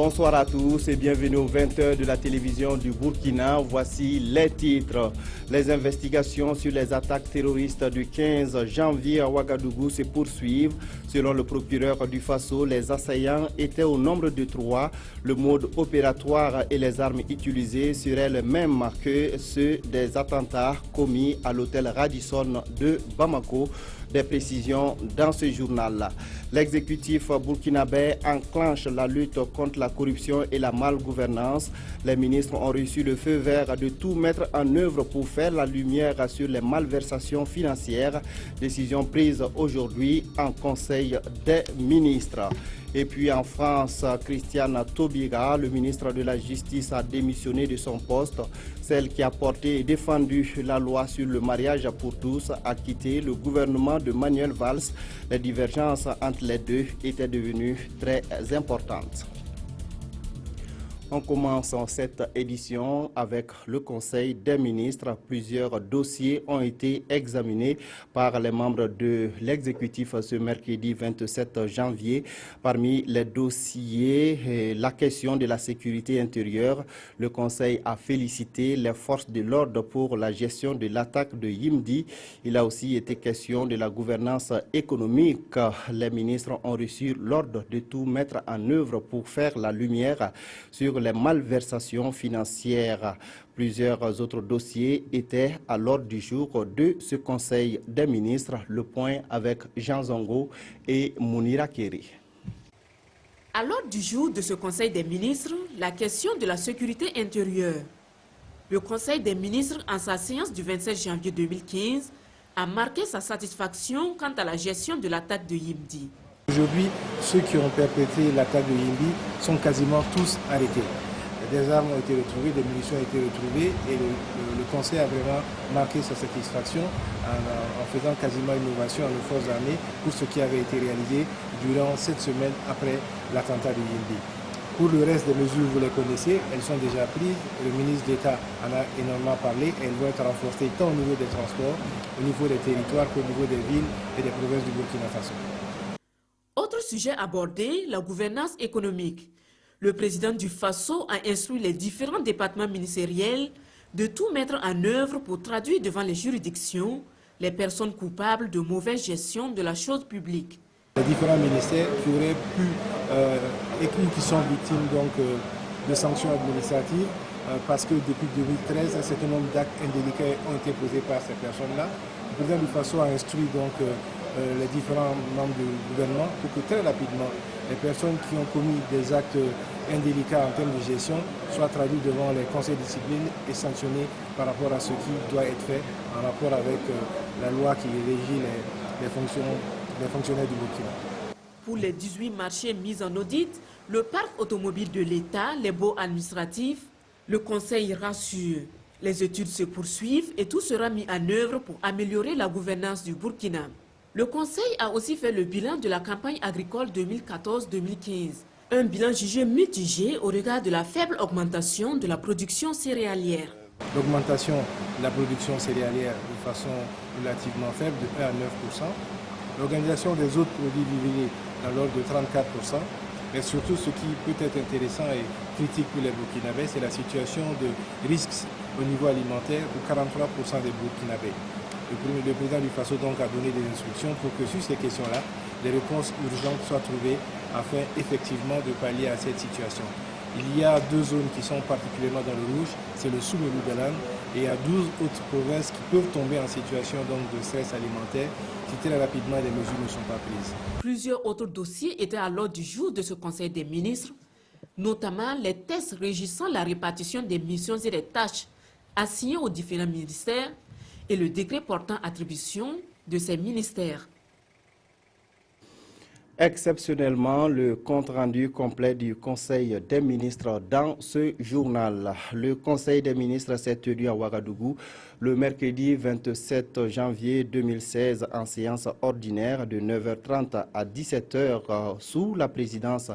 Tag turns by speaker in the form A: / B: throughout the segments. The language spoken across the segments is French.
A: Bonsoir à tous et bienvenue aux 20h de la télévision du Burkina. Voici les titres. Les investigations sur les attaques terroristes du 15 janvier à Ouagadougou se poursuivent. Selon le procureur du Faso, les assaillants étaient au nombre de 3. Le mode opératoire et les armes utilisées seraient les mêmes que ceux des attentats commis à l'hôtel Radisson de Bamako. Des précisions dans ce journal. L'exécutif burkinabé enclenche la lutte contre la corruption et la malgouvernance. Les ministres ont reçu le feu vert de tout mettre en œuvre pour faire la lumière sur les malversations financières. Décision prise aujourd'hui en Conseil des ministres. Et puis en France, Christiane Taubira, le ministre de la Justice, a démissionné de son poste. Celle qui a porté et défendu la loi sur le mariage pour tous a quitté le gouvernement de Manuel Valls. Les divergences entre les deux étaient devenues très importantes. On commence cette édition avec le Conseil des ministres. Plusieurs dossiers ont été examinés par les membres de l'exécutif ce mercredi 27 janvier. Parmi les dossiers, la question de la sécurité intérieure. Le Conseil a félicité les forces de l'ordre pour la gestion de l'attaque de Yimdi. Il a aussi été question de la gouvernance économique. Les ministres ont reçu l'ordre de tout mettre en œuvre pour faire la lumière sur les malversations financières. Plusieurs autres dossiers étaient à l'ordre du jour de ce Conseil des ministres. Le point avec Jean Zongo et Mounira Kéri.
B: À l'ordre du jour de ce Conseil des ministres, la question de la sécurité intérieure. Le Conseil des ministres, en sa séance du 27 janvier 2015, a marqué sa satisfaction quant à la gestion de l'attaque de Yimdi.
C: Aujourd'hui, ceux qui ont perpétré l'attaque de Yimdi sont quasiment tous arrêtés. Des armes ont été retrouvées, des munitions ont été retrouvées et le Conseil a vraiment marqué sa satisfaction en faisant quasiment une innovation à nos forces armées pour ce qui avait été réalisé durant cette semaine après l'attentat de Yimdi. Pour le reste des mesures, vous les connaissez, elles sont déjà prises. Le ministre d'État en a énormément parlé et elles vont être renforcées tant au niveau des transports, au niveau des territoires qu'au niveau des villes et des provinces du Burkina Faso.
B: Autre sujet abordé, la gouvernance économique. Le président du Faso a instruit les différents départements ministériels de tout mettre en œuvre pour traduire devant les juridictions les personnes coupables de mauvaise gestion de la chose publique.
C: Les différents ministères qui auraient pu et qui sont victimes donc, de sanctions administratives parce que depuis 2013, un certain nombre d'actes indélicats ont été posés par ces personnes-là. Le président du Faso a instruit donc les différents membres du gouvernement pour que très rapidement les personnes qui ont commis des actes indélicats en termes de gestion soient traduites devant les conseils de discipline et sanctionnées par rapport à ce qui doit être fait en rapport avec la loi qui régit les fonctionnaires du Burkina.
B: Pour les 18 marchés mis en audit, le parc automobile de l'État, les baux administratifs, le Conseil rassure. Les études se poursuivent et tout sera mis en œuvre pour améliorer la gouvernance du Burkina. Le Conseil a aussi fait le bilan de la campagne agricole 2014-2015. Un bilan jugé mitigé au regard de la faible augmentation de la production céréalière.
C: L'augmentation de la production céréalière de façon relativement faible, de 1 à 9%. L'organisation des autres produits vivriers dans l'ordre de 34%. Mais surtout, ce qui peut être intéressant et critique pour les Burkinabés, c'est la situation de risques au niveau alimentaire pour 43% des Burkinabés. Le président du Faso donc a donné des instructions pour que sur ces questions-là, des réponses urgentes soient trouvées afin effectivement de pallier à cette situation. Il y a 2 zones qui sont particulièrement dans le rouge, c'est le Sous-Melougalan et il y a 12 autres provinces qui peuvent tomber en situation donc, de stress alimentaire si très rapidement les mesures ne sont pas prises.
B: Plusieurs autres dossiers étaient à l'ordre du jour de ce Conseil des ministres, notamment les tests régissant la répartition des missions et des tâches assignées aux différents ministères et le décret portant attribution de ces ministères.
A: Exceptionnellement, le compte-rendu complet du Conseil des ministres dans ce journal. Le Conseil des ministres s'est tenu à Ouagadougou le mercredi 27 janvier 2016 en séance ordinaire de 9h30 à 17h sous la présidence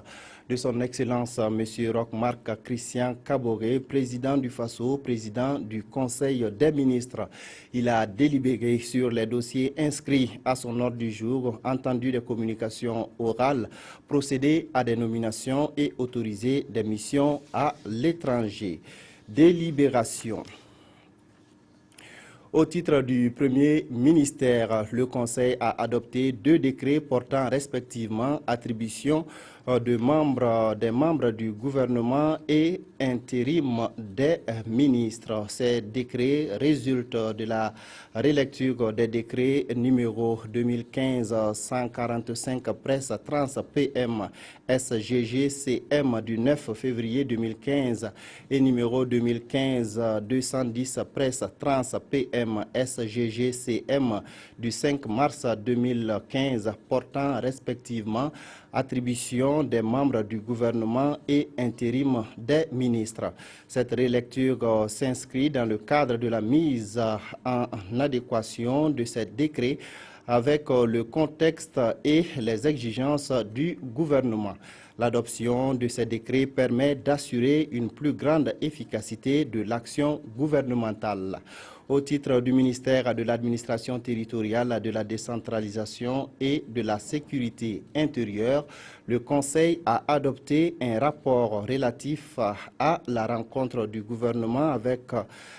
A: de son Excellence M. Roch-Marc Christian Kaboré, président du Faso, président du Conseil des ministres. Il a délibéré sur les dossiers inscrits à son ordre du jour, entendu des communications orale, procéder à des nominations et autoriser des missions à l'étranger. Délibération. Au titre du premier ministère, le Conseil a adopté 2 décrets portant respectivement attribution des membres du gouvernement et intérim des ministres. Ces décrets résultent de la relecture des décrets numéro 2015-145 presse trans PM SGG-CM du 9 février 2015 et numéro 2015-210 presse trans PM SGG-CM du 5 mars 2015 portant respectivement attribution des membres du gouvernement et intérim des ministres. Cette relecture s'inscrit dans le cadre de la mise en adéquation de ces décrets avec le contexte et les exigences du gouvernement. L'adoption de ces décrets permet d'assurer une plus grande efficacité de l'action gouvernementale. Au titre du ministère de l'Administration territoriale, de la décentralisation et de la sécurité intérieure, le Conseil a adopté un rapport relatif à la rencontre du gouvernement avec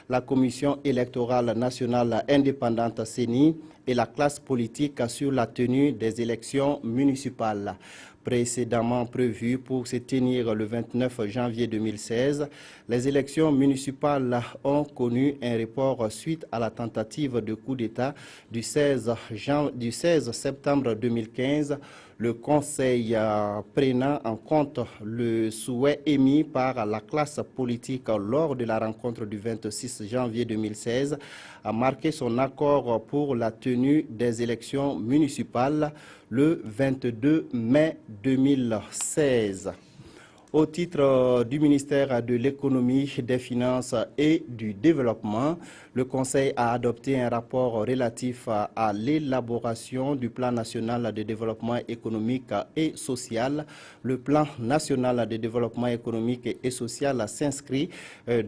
A: la Commission électorale nationale indépendante CENI et la classe politique sur la tenue des élections municipales. Précédemment prévues pour se tenir le 29 janvier 2016, les élections municipales ont connu un report suite à la tentative de coup d'État du 16 septembre 2015. Le Conseil, prenant en compte le souhait émis par la classe politique lors de la rencontre du 26 janvier 2016, a marqué son accord pour la tenue des élections municipales le 22 mai 2016. Au titre du ministère de l'Économie, des Finances et du Développement, le Conseil a adopté un rapport relatif à l'élaboration du Plan national de développement économique et social. Le Plan national de développement économique et social s'inscrit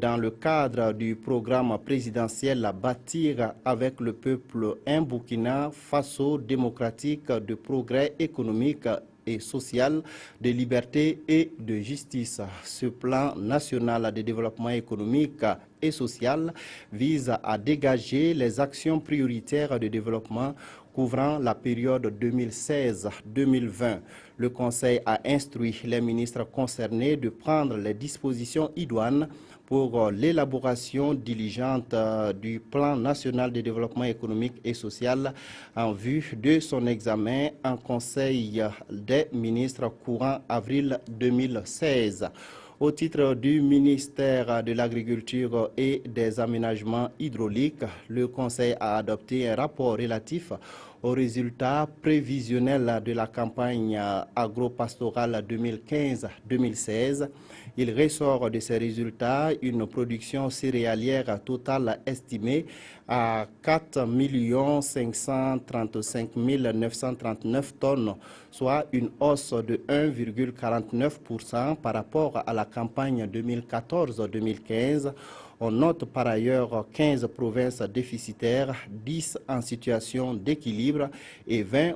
A: dans le cadre du programme présidentiel Bâtir avec le peuple un Burkina Faso démocratique de progrès économique et social, de liberté et de justice. Ce plan national de développement économique et social vise à dégager les actions prioritaires de développement couvrant la période 2016-2020. Le Conseil a instruit les ministres concernés de prendre les dispositions idoines pour l'élaboration diligente du plan national de développement économique et social en vue de son examen en Conseil des ministres courant avril 2016. Au titre du ministère de l'Agriculture et des Aménagements hydrauliques, le Conseil a adopté un rapport relatif aux résultats prévisionnels de la campagne agro-pastorale 2015-2016. Il ressort de ces résultats une production céréalière totale estimée à 4 535 939 tonnes, soit une hausse de 1,49% par rapport à la campagne 2014-2015. On note par ailleurs 15 provinces déficitaires, 10 en situation d'équilibre et 20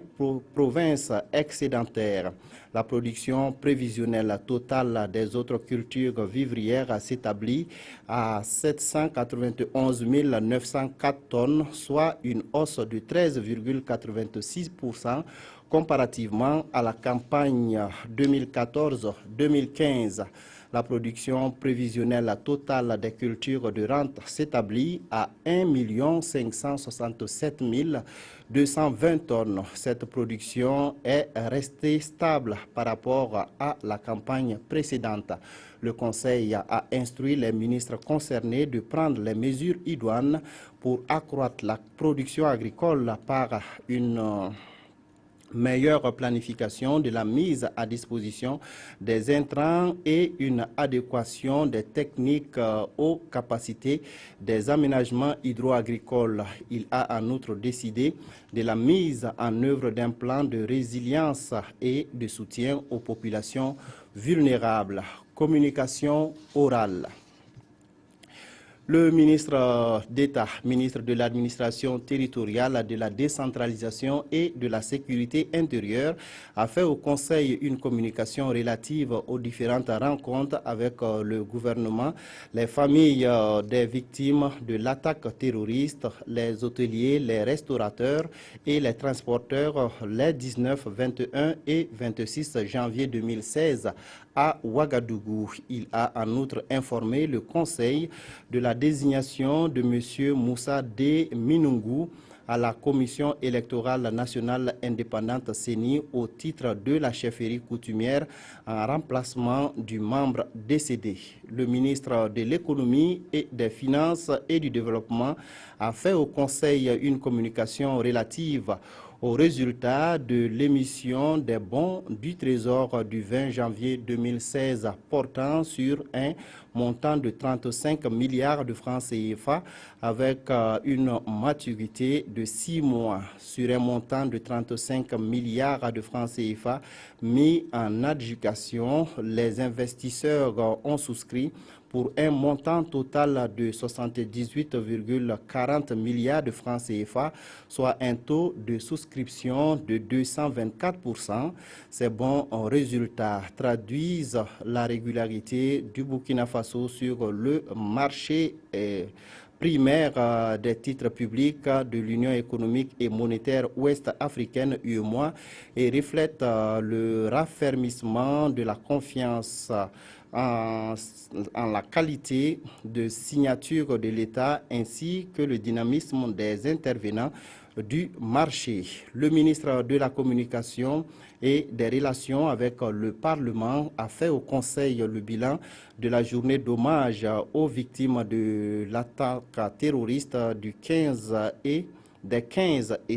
A: provinces excédentaires. La production prévisionnelle totale des autres cultures vivrières s'établit à 791 904 tonnes, soit une hausse de 13,86% comparativement à la campagne 2014-2015. La production prévisionnelle totale des cultures de rente s'établit à 1 567 220 tonnes. Cette production est restée stable par rapport à la campagne précédente. Le Conseil a instruit les ministres concernés de prendre les mesures idoines pour accroître la production agricole par une meilleure planification de la mise à disposition des intrants et une adéquation des techniques aux capacités des aménagements hydro-agricoles. Il a en outre décidé de la mise en œuvre d'un plan de résilience et de soutien aux populations vulnérables. Communication orale. Le ministre d'État, ministre de l'administration territoriale, de la décentralisation et de la sécurité intérieure, a fait au Conseil une communication relative aux différentes rencontres avec le gouvernement, les familles des victimes de l'attaque terroriste, les hôteliers, les restaurateurs et les transporteurs les 19, 21 et 26 janvier 2016 à Ouagadougou. Il a en outre informé le Conseil de la désignation de M. Moussa D. Minungu à la Commission électorale nationale indépendante CENI au titre de la chefferie coutumière en remplacement du membre décédé. Le ministre de l'Économie et des Finances et du Développement a fait au Conseil une communication relative au résultat de l'émission des bons du Trésor du 20 janvier 2016 portant sur un montant de 35 milliards de francs CFA avec une maturité de 6 mois sur un montant de 35 milliards de francs CFA mis en adjudication. Les investisseurs ont souscrit pour un montant total de 78,40 milliards de francs CFA, soit un taux de souscription de 224%. Ces bons résultats traduisent la régularité du Burkina Faso sur le marché primaire des titres publics de l'Union économique et monétaire ouest-africaine UEMOA et reflètent le raffermissement de la confiance en la qualité de signature de l'État ainsi que le dynamisme des intervenants du marché. Le ministre de la Communication et des Relations avec le Parlement a fait au Conseil le bilan de la journée d'hommage aux victimes de l'attaque terroriste du 15 et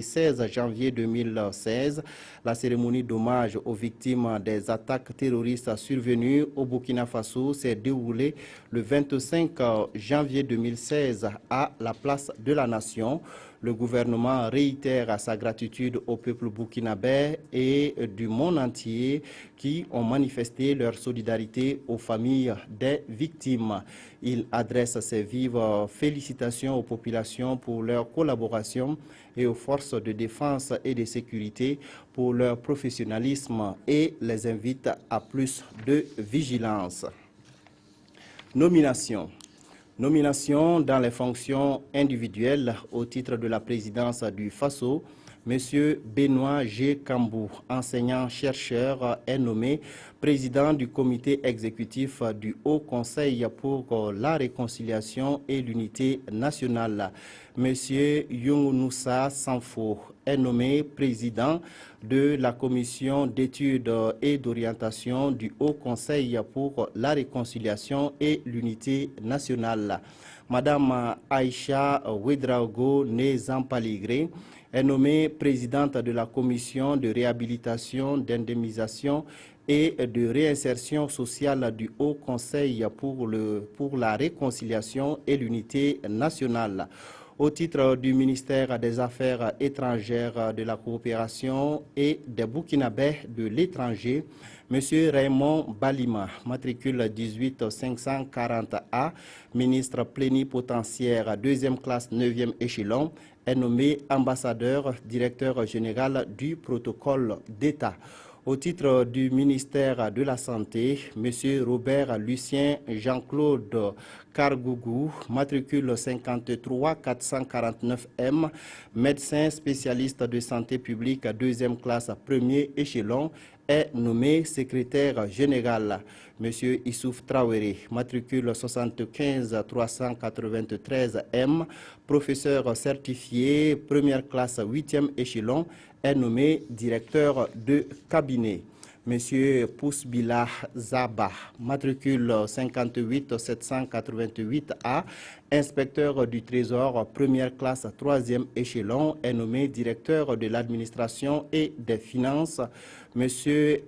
A: 16 janvier 2016. La cérémonie d'hommage aux victimes des attaques terroristes survenues au Burkina Faso s'est déroulée le 25 janvier 2016 à la place de la Nation. Le gouvernement réitère sa gratitude au peuple burkinabé et du monde entier qui ont manifesté leur solidarité aux familles des victimes. Il adresse ses vives félicitations aux populations pour leur collaboration et aux forces de défense et de sécurité pour leur professionnalisme et les invite à plus de vigilance. Nomination dans les fonctions individuelles au titre de la présidence du FASO. M. Benoît G. Kambou, enseignant-chercheur, est nommé président du comité exécutif du Haut Conseil pour la réconciliation et l'unité nationale. M. Younoussa Sanfo est nommé président de la commission d'études et d'orientation du Haut Conseil pour la réconciliation et l'unité nationale. Madame Aïcha Ouedraogo Nezampaligré est nommée présidente de la commission de réhabilitation, d'indemnisation et de réinsertion sociale du Haut Conseil pour la réconciliation et l'unité nationale. Au titre du ministère des Affaires étrangères, de la coopération et des Burkinabés de l'étranger, M. Raymond Balima, matricule 18540A, ministre plénipotentiaire, 2e classe, 9e échelon, est nommé ambassadeur, directeur général du protocole d'État. Au titre du ministère de la Santé, M. Robert Lucien Jean-Claude Cargougou, matricule 53449M, médecin spécialiste de santé publique, 2e classe, 1er échelon, est nommé secrétaire général. M. Issouf Traoré, matricule 75393M, professeur certifié, 1re classe, 8e échelon, est nommé directeur de cabinet. M. Pousbila Zaba, matricule 58788A, inspecteur du Trésor, 1re classe, 3e échelon, est nommé directeur de l'administration et des finances. M.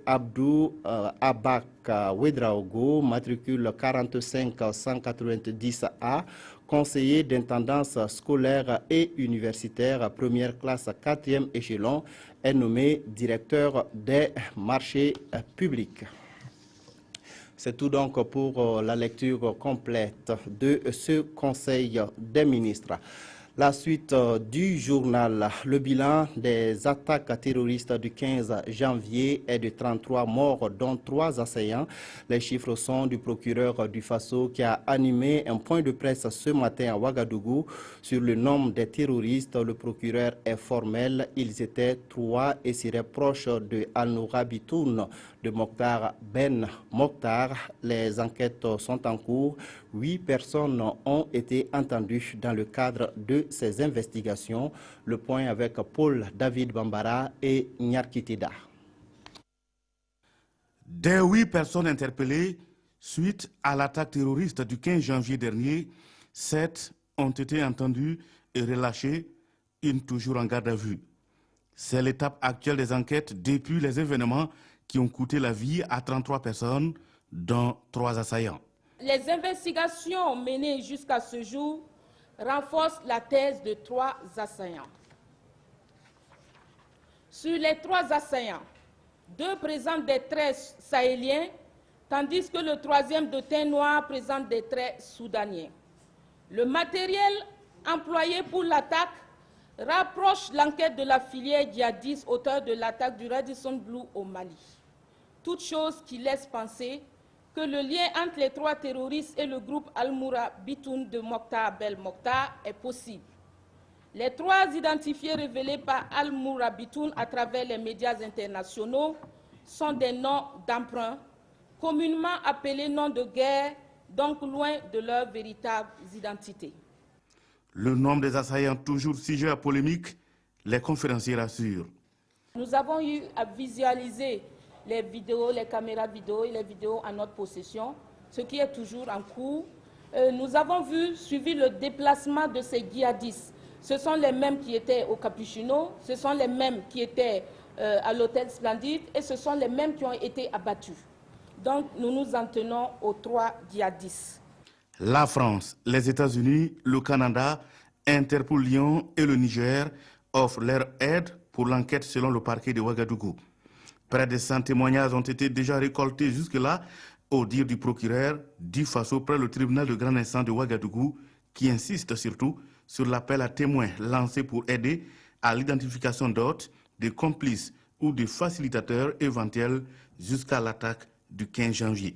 A: Abdou Abak Ouedraogo, matricule 45190A, conseiller d'intendance scolaire et universitaire, 1re classe, 4e échelon, est nommé directeur des marchés publics. C'est tout donc pour la lecture complète de ce Conseil des ministres. La suite du journal, le bilan des attaques terroristes du 15 janvier est de 33 morts, dont 3 assaillants. Les chiffres sont du procureur du Faso qui a animé un point de presse ce matin à Ouagadougou. Sur le nombre des terroristes, le procureur est formel. Ils étaient 3 et seraient proches de Al-Noura Bitoun, de Mokhtar Ben Mokhtar. Les enquêtes sont en cours. 8 personnes ont été entendues dans le cadre de ces investigations. Le point avec Paul David Bambara et Nyarkitida.
D: Des 8 personnes interpellées suite à l'attaque terroriste du 15 janvier dernier, 7 ont été entendues et relâchées, une toujours en garde à vue. C'est l'étape actuelle des enquêtes depuis les événements qui ont coûté la vie à 33 personnes, dont 3 assaillants.
E: Les investigations menées jusqu'à ce jour renforcent la thèse de 3 assaillants. Sur les 3 assaillants, 2 présentent des traits sahéliens, tandis que le 3e de teint noir présente des traits soudaniens. Le matériel employé pour l'attaque rapproche l'enquête de la filière djihadiste auteur de l'attaque du Radisson Blu au Mali. Toute chose qui laisse penser que le lien entre les 3 terroristes et le groupe Al-Noura Bitoun de Mokhtar Ben Mokhtar est possible. Les 3 identifiés révélés par Al-Noura Bitoun à travers les médias internationaux sont des noms d'emprunt, communément appelés noms de guerre, donc loin de leur véritable identité.
D: Le nombre des assaillants toujours sujet à polémique, les conférenciers rassurent.
E: Nous avons eu à visualiser les vidéos, les caméras vidéo et les vidéos en notre possession, ce qui est toujours en cours. Nous avons suivi le déplacement de ces djihadistes. Ce sont les mêmes qui étaient au Capuchino, ce sont les mêmes qui étaient à l'hôtel Splendide et ce sont les mêmes qui ont été abattus. Donc nous nous en tenons aux 3 djihadistes.
D: La France, les États-Unis, le Canada, Interpol Lyon et le Niger offrent leur aide pour l'enquête selon le parquet de Ouagadougou. Près de 100 témoignages ont été déjà récoltés jusque-là, au dire du procureur du Faso près le tribunal de grande instance de Ouagadougou, qui insiste surtout sur l'appel à témoins lancé pour aider à l'identification d'hôtes, de complices ou de facilitateurs éventuels jusqu'à l'attaque du 15 janvier.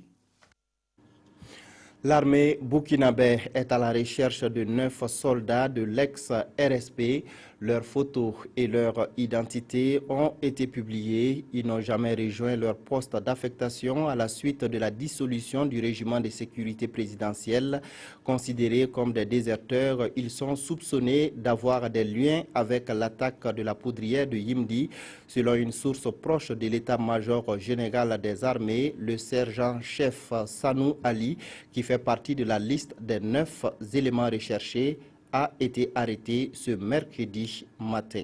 A: L'armée burkinabé est à la recherche de 9 soldats de l'ex-RSP. Leurs photos et leur identité ont été publiées. Ils n'ont jamais rejoint leur poste d'affectation à la suite de la dissolution du régiment de sécurité présidentielle. Considérés comme des déserteurs, ils sont soupçonnés d'avoir des liens avec l'attaque de la poudrière de Yimdi. Selon une source proche de l'état-major général des armées, le sergent-chef Sanou Ali, qui fait partie de la liste des 9 éléments recherchés, a été arrêté ce mercredi matin.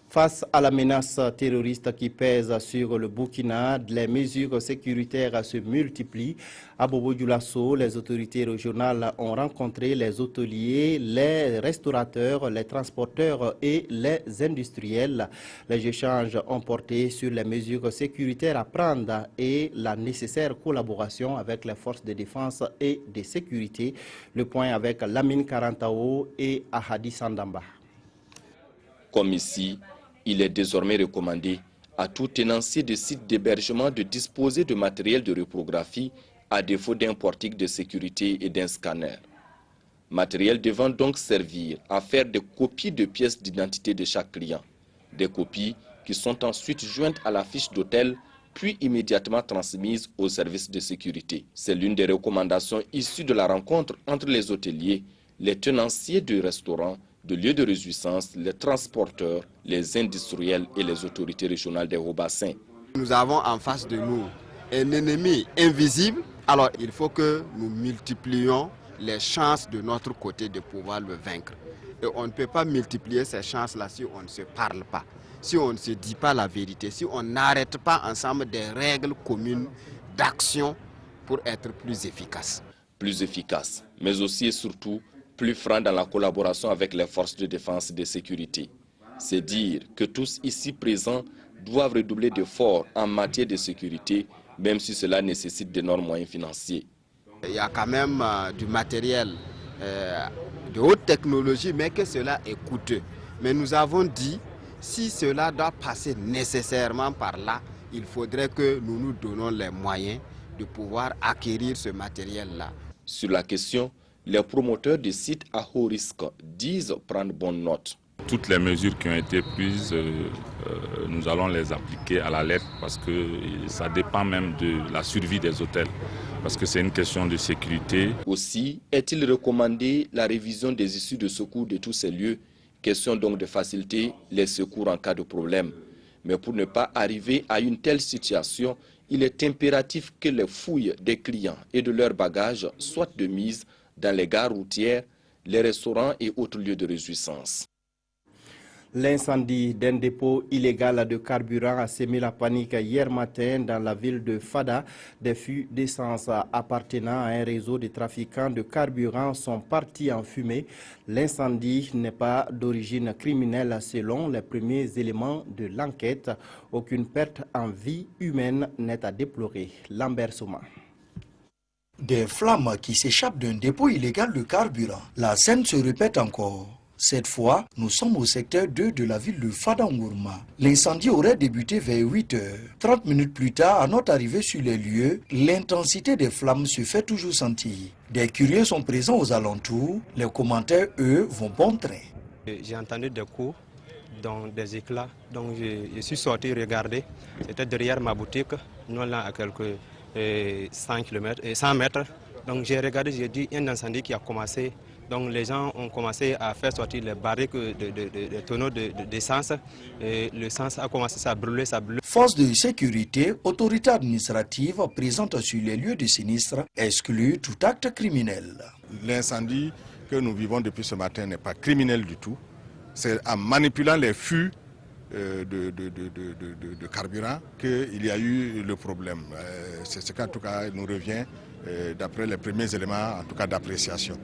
A: Face à la menace terroriste qui pèse sur le Burkina, les mesures sécuritaires se multiplient. À Bobo-Dioulasso, les autorités régionales ont rencontré les hôteliers, les restaurateurs, les transporteurs et les industriels. Les échanges ont porté sur les mesures sécuritaires à prendre et la nécessaire collaboration avec les forces de défense et de sécurité. Le point avec Lamine Karantao et Ahadi Sandamba.
F: Comme ici, il est désormais recommandé à tout tenancier de sites d'hébergement de disposer de matériel de reprographie à défaut d'un portique de sécurité et d'un scanner. Matériel devant donc servir à faire des copies de pièces d'identité de chaque client. Des copies qui sont ensuite jointes à la fiche d'hôtel puis immédiatement transmises aux services de sécurité. C'est l'une des recommandations issues de la rencontre entre les hôteliers, les tenanciers de restaurants, de lieux de réjouissance, les transporteurs, les industriels et les autorités régionales des hauts bassins.
G: Nous avons en face de nous un ennemi invisible, alors il faut que nous multiplions les chances de notre côté de pouvoir le vaincre. Et on ne peut pas multiplier ces chances-là si on ne se parle pas, si on ne se dit pas la vérité, si on n'arrête pas ensemble des règles communes d'action pour être plus efficace.
F: Plus efficace, mais aussi et surtout plus franc dans la collaboration avec les forces de défense et de sécurité. C'est dire que tous ici présents doivent redoubler d'efforts en matière de sécurité, même si cela nécessite d'énormes moyens financiers.
G: Il y a quand même du matériel de haute technologie, mais que cela est coûteux. Mais nous avons dit, si cela doit passer nécessairement par là, il faudrait que nous nous donnons les moyens de pouvoir acquérir ce matériel-là.
F: Sur la question, les promoteurs de sites à haut risque disent prendre bonne note.
H: Toutes les mesures qui ont été prises, nous allons les appliquer à la lettre parce que ça dépend même de la survie des hôtels, parce que c'est une question de sécurité.
F: Aussi, est-il recommandé la révision des issues de secours de tous ces lieux? Question donc de faciliter les secours en cas de problème. Mais pour ne pas arriver à une telle situation, il est impératif que les fouilles des clients et de leurs bagages soient de mise dans les gares routières, les restaurants et autres lieux de réjouissance.
A: L'incendie d'un dépôt illégal de carburant a sémé la panique hier matin dans la ville de Fada. Des fûts d'essence appartenant à un réseau de trafiquants de carburant sont partis en fumée. L'incendie n'est pas d'origine criminelle selon les premiers éléments de l'enquête. Aucune perte en vie humaine n'est à déplorer. Lambert Souma.
I: Des flammes qui s'échappent d'un dépôt illégal de carburant. La scène se répète encore. Cette fois, nous sommes au secteur 2 de la ville de Fada-Ngourma. L'incendie aurait débuté vers 8 heures. 30 minutes plus tard, à notre arrivée sur les lieux, l'intensité des flammes se fait toujours sentir. Des curieux sont présents aux alentours. Les commentaires, eux, vont bon train.
J: J'ai entendu des coups, donc des éclats. Donc je suis sorti regarder. C'était derrière ma boutique, non là à quelques 100 mètres. Donc j'ai regardé, j'ai dit un incendie qui a commencé. Donc les gens ont commencé à faire sortir les barriques de tonneaux d'essence. Et l'essence a commencé à brûler,
I: Force de sécurité, autorité administrative présente sur les lieux de sinistre exclut tout acte criminel.
K: L'incendie que nous vivons depuis ce matin n'est pas criminel du tout. C'est en manipulant les fûts de carburant qu'il y a eu le problème. C'est ce qu'en tout cas nous revient d'après les premiers éléments en tout cas d'appréciation.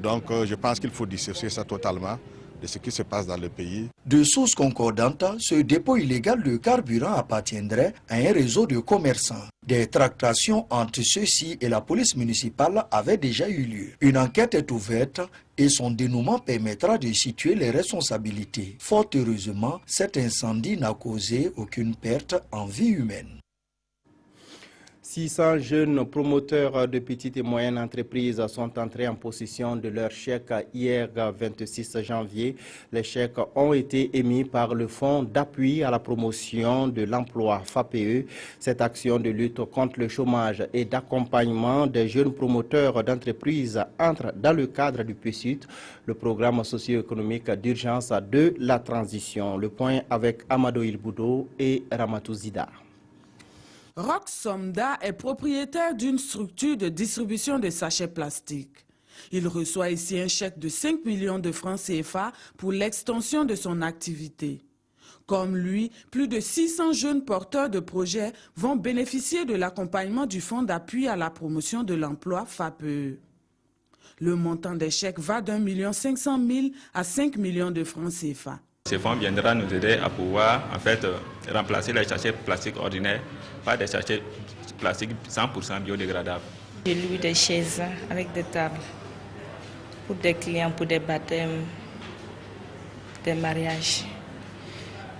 K: Donc je pense qu'il faut dissocier ça totalement de ce qui se passe dans le pays.
I: De sources concordantes, ce dépôt illégal de carburant appartiendrait à un réseau de commerçants. Des tractations entre ceux-ci et la police municipale avaient déjà eu lieu. Une enquête est ouverte et son dénouement permettra de situer les responsabilités. Fort heureusement, cet incendie n'a causé aucune perte en vie humaine.
A: 600 jeunes promoteurs de petites et moyennes entreprises sont entrés en possession de leur chèque hier 26 janvier. Les chèques ont été émis par le Fonds d'appui à la promotion de l'emploi FAPE. Cette action de lutte contre le chômage et d'accompagnement des jeunes promoteurs d'entreprises entre dans le cadre du PSUT, le programme socio-économique d'urgence de la transition. Le point avec Amado Ilboudo et Ramatou Zida.
L: Rox Somda est propriétaire d'une structure de distribution de sachets plastiques. Il reçoit ici un chèque de 5 millions de francs CFA pour l'extension de son activité. Comme lui, plus de 600 jeunes porteurs de projets vont bénéficier de l'accompagnement du Fonds d'appui à la promotion de l'emploi FAPE. Le montant des chèques va d'1 500 000 à 5 millions de francs CFA.
M: Ce fonds viendra nous aider à pouvoir remplacer les sachets plastiques ordinaires par des sachets plastiques 100% biodégradables.
N: J'ai loué des chaises avec des tables pour des clients, pour des baptêmes, des mariages.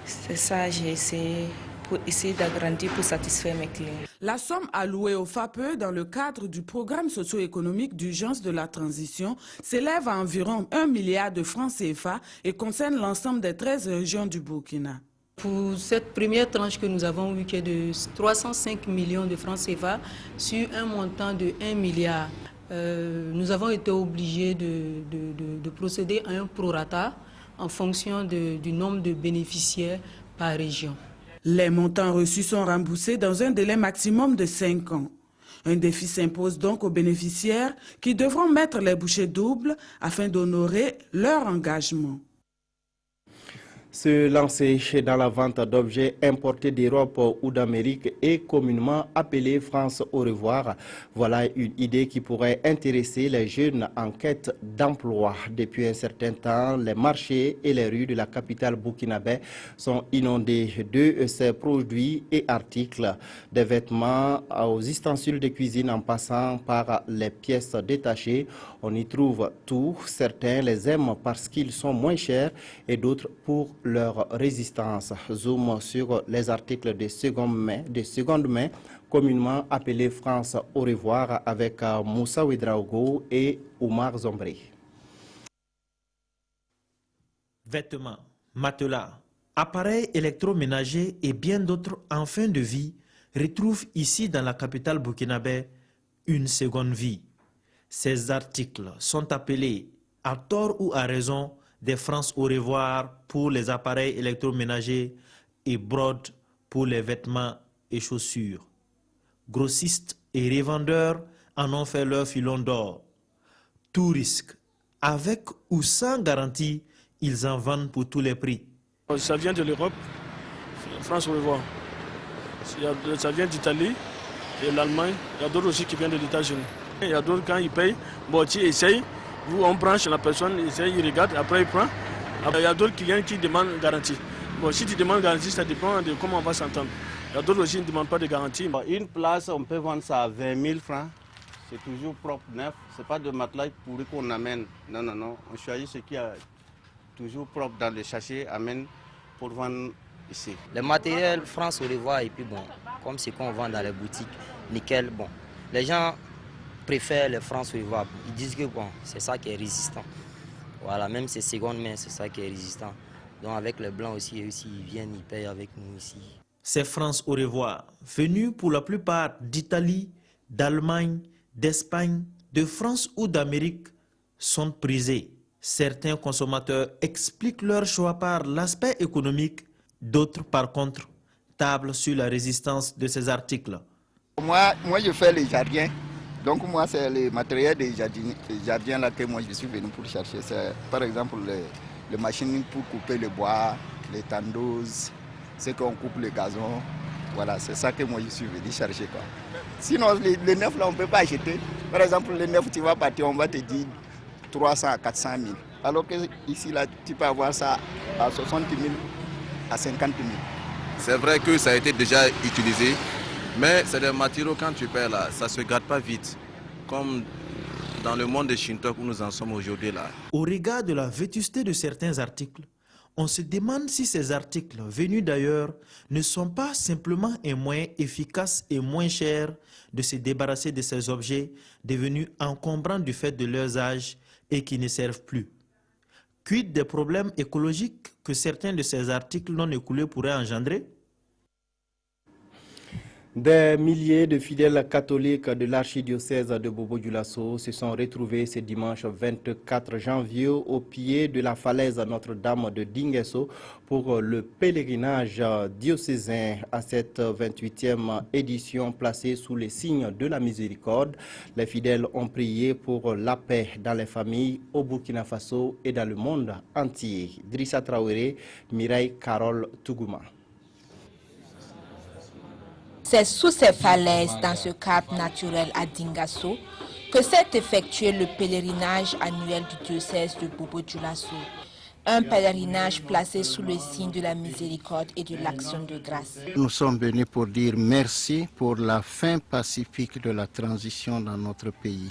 N: C'est ça, j'ai essayé pour essayer d'agrandir, pour satisfaire mes clients.
L: La somme allouée au FAPE dans le cadre du programme socio-économique d'urgence de la transition s'élève à environ 1 milliard de francs CFA et concerne l'ensemble des 13 régions du Burkina.
O: Pour cette première tranche que nous avons eue, qui est de 305 millions de francs CFA sur un montant de 1 milliard, nous avons été obligés de procéder à un prorata en fonction du nombre de bénéficiaires par région.
L: Les montants reçus sont remboursés dans un délai maximum de 5 ans. Un défi s'impose donc aux bénéficiaires qui devront mettre les bouchées doubles afin d'honorer leur engagement.
A: Se lancer dans la vente d'objets importés d'Europe ou d'Amérique est communément appelé France au revoir. Voilà une idée qui pourrait intéresser les jeunes en quête d'emploi. Depuis un certain temps, les marchés et les rues de la capitale burkinabé sont inondés de ces produits et articles. Des vêtements aux ustensiles de cuisine en passant par les pièces détachées. On y trouve tout. Certains les aiment parce qu'ils sont moins chers et d'autres pour leur résistance. Zoom sur les articles de seconde main, communément appelés France au revoir, avec Moussa Ouedraogo et Oumar Zombré.
P: Vêtements, matelas, appareils électroménagers et bien d'autres en fin de vie retrouvent ici dans la capitale burkinabé une seconde vie. Ces articles sont appelés, à tort ou à raison, des France au revoir pour les appareils électroménagers et Brod pour les vêtements et chaussures. Grossistes et revendeurs en ont fait leur filon d'or. Tout risque, avec ou sans garantie, ils en vendent pour tous les prix.
Q: Ça vient de l'Europe, France au revoir. Ça vient d'Italie et l'Allemagne. Il y a d'autres aussi qui viennent des États-Unis. Il y a d'autres, quand ils payent, bon, tu essayes. On branche la personne, il regarde, après il prend. Il y a d'autres clients qui demandent garantie. Bon, si tu demandes garantie, ça dépend de comment on va s'entendre. Il y a d'autres aussi qui ne demandent pas de garantie.
R: Une place, on peut vendre ça à 20 000 francs. C'est toujours propre, neuf. Ce n'est pas de matelas pourri qu'on amène. Non, non, non. On choisit ce qui est toujours propre dans les sachets, amène pour vendre ici.
S: Le matériel France au revoir et puis bon, comme ce qu'on vend dans les boutiques, nickel, bon. Les gens préfèrent les France au revoir. Ils disent que bon, c'est ça qui est résistant. Voilà, même ces secondes mains, c'est ça qui est résistant. Donc avec les blancs aussi, eux aussi, ils viennent, ils payent avec nous ici.
P: Ces France au revoir, venus pour la plupart d'Italie, d'Allemagne, d'Espagne, de France ou d'Amérique, sont prisés. Certains consommateurs expliquent leur choix par l'aspect économique, d'autres par contre tablent sur la résistance de ces articles.
T: Moi je fais les jardins. Donc moi, c'est le matériel des jardins là que moi je suis venu pour chercher. C'est par exemple les machines pour couper le bois, les tondeuses, c'est qu'on coupe le gazon. Voilà, c'est ça que moi je suis venu chercher, quoi. Sinon, les neufs là, on ne peut pas acheter. Par exemple, les neufs, tu vas partir, on va te dire 300 à 400 000. Alors que ici, là, tu peux avoir ça à 60 000, à 50 000.
U: C'est vrai que ça a été déjà utilisé. Mais c'est des matériaux, quand tu perds là, ça ne se garde pas vite. Comme dans le monde des Shintok où nous en sommes aujourd'hui là.
P: Au regard de la vétusté de certains articles, on se demande si ces articles venus d'ailleurs ne sont pas simplement un moyen efficace et moins cher de se débarrasser de ces objets devenus encombrants du fait de leur âge et qui ne servent plus. Quid des problèmes écologiques que certains de ces articles non écoulés pourraient engendrer?
A: Des milliers de fidèles catholiques de l'archidiocèse de Bobo-Dioulasso se sont retrouvés ce dimanche 24 janvier au pied de la falaise Notre-Dame de Dinguesso pour le pèlerinage diocésain à cette 28e édition placée sous le signe de la miséricorde. Les fidèles ont prié pour la paix dans les familles au Burkina Faso et dans le monde entier. Drissa Traoré, Mireille Carole Tougouma.
V: C'est sous ces falaises, dans ce cadre naturel à Dingasso, que s'est effectué le pèlerinage annuel du diocèse de Bobo-Dioulasso. Un pèlerinage placé sous le signe de la miséricorde et de l'action de grâce.
W: Nous sommes venus pour dire merci pour la fin pacifique de la transition dans notre pays.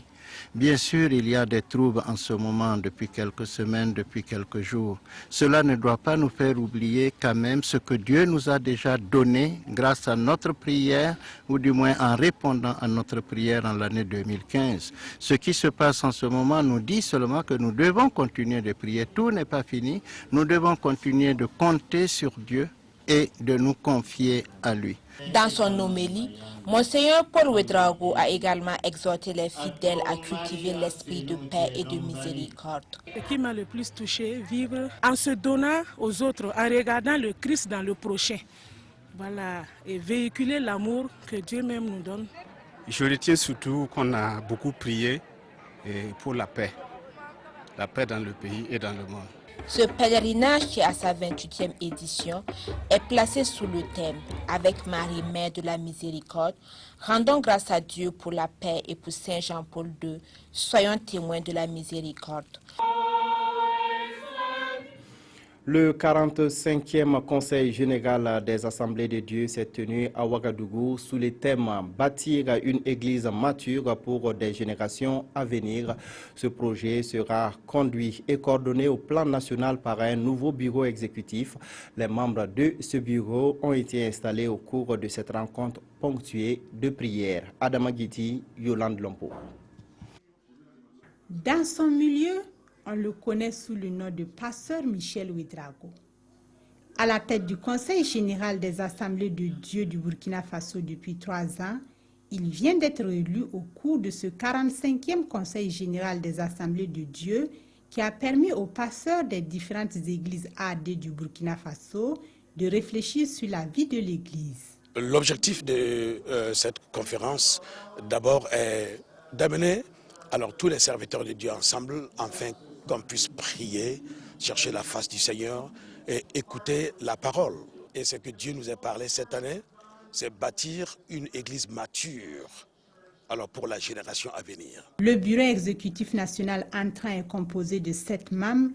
W: Bien sûr, il y a des troubles en ce moment depuis quelques semaines, depuis quelques jours. Cela ne doit pas nous faire oublier quand même ce que Dieu nous a déjà donné grâce à notre prière, ou du moins en répondant à notre prière en l'année 2015. Ce qui se passe en ce moment nous dit seulement que nous devons continuer de prier. Tout n'est pas fini. Nous devons continuer de compter sur Dieu et de nous confier à lui.
V: Dans son homélie, Monseigneur Paul Ouedraogo a également exhorté les fidèles à cultiver l'esprit de paix et de miséricorde.
X: Ce qui m'a le plus touché, vivre en se donnant aux autres, en regardant le Christ dans le prochain. Voilà, et véhiculer l'amour que Dieu même nous donne.
Y: Je retiens surtout qu'on a beaucoup prié pour la paix dans le pays et dans le monde.
V: Ce pèlerinage, qui est à sa 28e édition, est placé sous le thème « Avec Marie, Mère de la Miséricorde, rendons grâce à Dieu pour la paix et pour Saint Jean-Paul II, soyons témoins de la miséricorde ».
A: Le 45e Conseil général des Assemblées de Dieu s'est tenu à Ouagadougou sous le thème « Bâtir une église mature pour des générations à venir ». Ce projet sera conduit et coordonné au plan national par un nouveau bureau exécutif. Les membres de ce bureau ont été installés au cours de cette rencontre ponctuée de prières. Adama Guiti, Yolande Lompo.
B: Dans son milieu, on le connaît sous le nom de pasteur Michel Ouedraogo. À la tête du Conseil général des Assemblées de Dieu du Burkina Faso depuis 3 ans, il vient d'être élu au cours de ce 45e Conseil général des Assemblées de Dieu qui a permis aux pasteurs des différentes églises AD du Burkina Faso de réfléchir sur la vie de l'église.
C: L'objectif de cette conférence, d'abord, est d'amener alors tous les serviteurs de Dieu ensemble, afin qu'on puisse prier, chercher la face du Seigneur et écouter la parole. Et ce que Dieu nous a parlé cette année, c'est bâtir une église mature, alors pour la génération à venir.
B: Le bureau exécutif national entrant est composé de 7 membres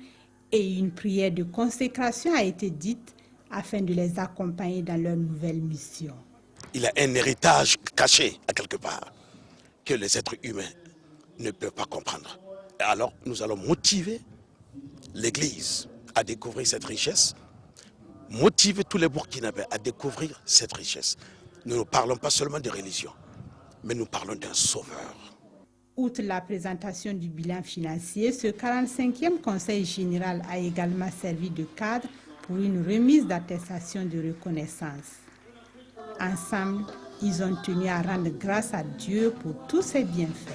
B: et une prière de consécration a été dite afin de les accompagner dans leur nouvelle mission.
C: Il y a un héritage caché à quelque part que les êtres humains ne peuvent pas comprendre. Et alors, nous allons motiver l'Église à découvrir cette richesse, motiver tous les Burkinabés à découvrir cette richesse. Nous ne parlons pas seulement de religion, mais nous parlons d'un sauveur.
B: Outre la présentation du bilan financier, ce 45e Conseil général a également servi de cadre pour une remise d'attestation de reconnaissance. Ensemble, ils ont tenu à rendre grâce à Dieu pour tous ses bienfaits.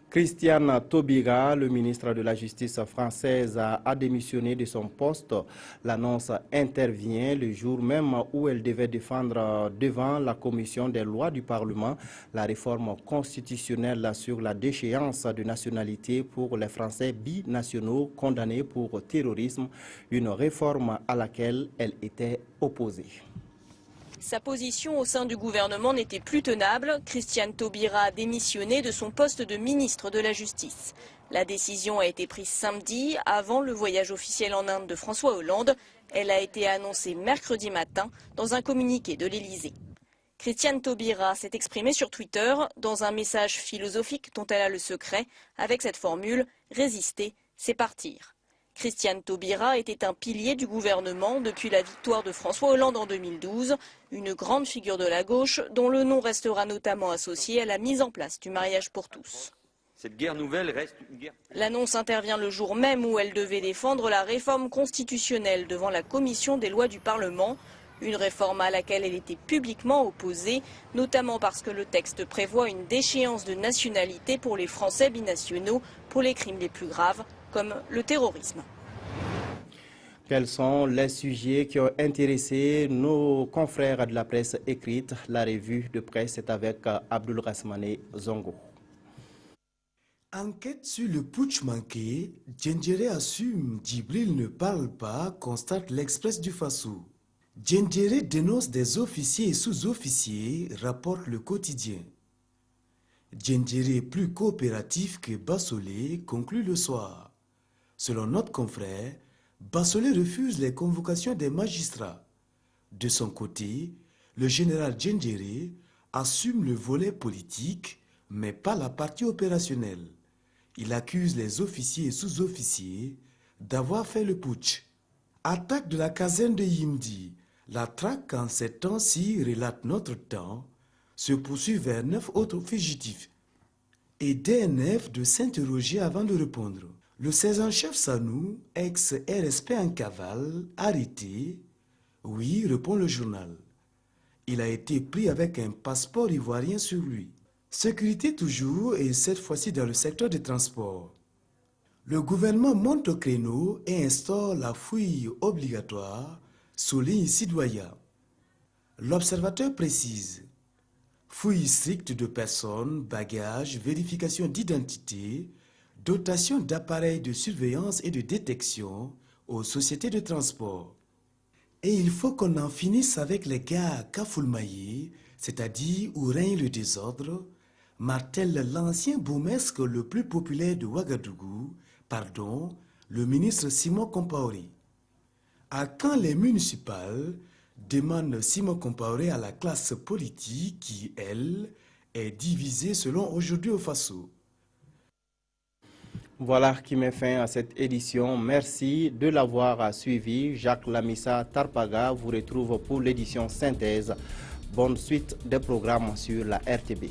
A: Christiane Taubira, le ministre de la Justice française, a démissionné de son poste. L'annonce intervient le jour même où elle devait défendre devant la commission des lois du Parlement la réforme constitutionnelle sur la déchéance de nationalité pour les Français binationaux condamnés pour terrorisme, une réforme à laquelle elle était opposée.
D: Sa position au sein du gouvernement n'était plus tenable. Christiane Taubira a démissionné de son poste de ministre de la Justice. La décision a été prise samedi, avant le voyage officiel en Inde de François Hollande. Elle a été annoncée mercredi matin dans un communiqué de l'Élysée. Christiane Taubira s'est exprimée sur Twitter dans un message philosophique dont elle a le secret, avec cette formule « Résister, c'est partir ». Christiane Taubira était un pilier du gouvernement depuis la victoire de François Hollande en 2012, une grande figure de la gauche dont le nom restera notamment associé à la mise en place du mariage pour tous.
E: Cette guerre nouvelle reste une guerre...
D: L'annonce intervient le jour même où elle devait défendre la réforme constitutionnelle devant la commission des lois du Parlement, une réforme à laquelle elle était publiquement opposée, notamment parce que le texte prévoit une déchéance de nationalité pour les Français binationaux pour les crimes les plus graves, comme le terrorisme.
A: Quels sont les sujets qui ont intéressé nos confrères de la presse écrite? La revue de presse est avec Abdul Rasmane Zongo.
G: Enquête sur le putsch manqué, Djendjere assume, Djibril ne parle pas, constate l'Express du Faso. Djendjere dénonce des officiers et sous-officiers, rapporte le quotidien. Djendjere est plus coopératif que Bassolé, conclut le soir. Selon notre confrère, Bassolé refuse les convocations des magistrats. De son côté, le général Djendjere assume le volet politique, mais pas la partie opérationnelle. Il accuse les officiers et sous-officiers d'avoir fait le putsch. Attaque de la caserne de Yimdi. La traque en ces temps-ci, relate notre temps, se poursuit vers 9 autres fugitifs. Et DNF de s'interroger avant de répondre. Le sergent-chef Sanou, ex-RSP en cavale, arrêté. Oui, répond le journal. Il a été pris avec un passeport ivoirien sur lui. Sécurité toujours, et cette fois-ci dans le secteur des transports. Le gouvernement monte au créneau et instaure la fouille obligatoire, souligne Sidoya. L'observateur précise: fouille stricte de personnes, bagages, vérification d'identité, dotation d'appareils de surveillance et de détection aux sociétés de transport. Et il faut qu'on en finisse avec les gars Kafoulmaï, c'est-à-dire où règne le désordre, martèle l'ancien bourgmestre le plus populaire de Ouagadougou, le ministre Simon Compaoré. À quand les municipales, demande Simon Compaoré à la classe politique qui, elle, est divisée selon Aujourd'hui au Faso.
A: Voilà qui met fin à cette édition. Merci de l'avoir suivi. Jacques Lamissa Tarpaga vous retrouve pour l'édition synthèse. Bonne suite des programmes sur la RTB.